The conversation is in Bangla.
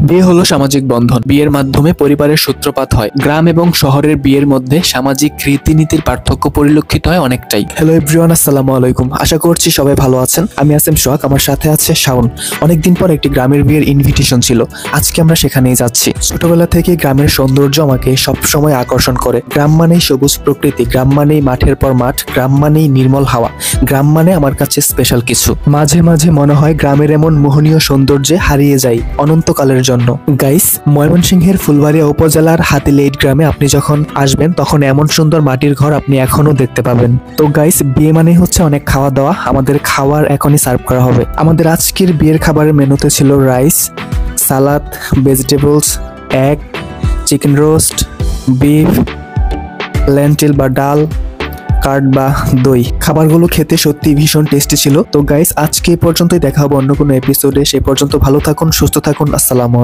বিয়ে হলো সামাজিক বন্ধন। বিয়ের মাধ্যমে পরিবারের সূত্রপাত হয়। গ্রাম এবং শহরের বিয়ের মধ্যে সামাজিক রীতিনীতির পার্থক্য পরিলক্ষিত হয় অনেকটাই। হ্যালো এভরিওয়ান, আসসালামু আলাইকুম। আশা করছি সবাই ভালো আছেন। আমি আসিম সোহাগ, আমার সাথে আছে শাওন। অনেকদিন পর একটি গ্রামের বিয়ের ইনভিটেশন ছিল, আজকে আমরা সেখানেই যাচ্ছি। ছোটবেলা থেকে গ্রামের সৌন্দর্য আমাকে সবসময় আকর্ষণ করে। গ্রাম মানেই সবুজ প্রকৃতি, গ্রাম মানেই মাঠের পর মাঠ, গ্রাম মানেই নির্মল হাওয়া, গ্রাম মানে আমার কাছে স্পেশাল কিছু। মাঝে মাঝে মনে হয় গ্রামের এমন মোহনীয় সৌন্দর্যে হারিয়ে যাই অনন্তকালের জন্য। গাইস, ময়মনসিংহের ফুলবাড়িয়া উপজেলার হাতিলেইট গ্রামে আপনি যখন আসবেন তখন এমন সুন্দর মাটির ঘর আপনি এখনো দেখতে পাবেন। তো গাইস, বিয়ে মানে হচ্ছে অনেক খাওয়া দাওয়া। আমাদের খাবার এখনই সার্ভ করা হবে। আমাদের আজকের বিয়ের খাবারের মেনুতে ছিল rice, salad, vegetables, egg, chicken roast, beef, lentil বা ডাল, কার্ড বা দই। খাবারগুলো খেতে সত্যি ভীষণ টেস্টি ছিল। তো গাইস, আজকে এই পর্যন্তই। দেখা হবে অন্য কোনো এপিসোডে। সেই পর্যন্ত ভালো থাকুন, সুস্থ থাকুন। আসসালামু আলাইকুম।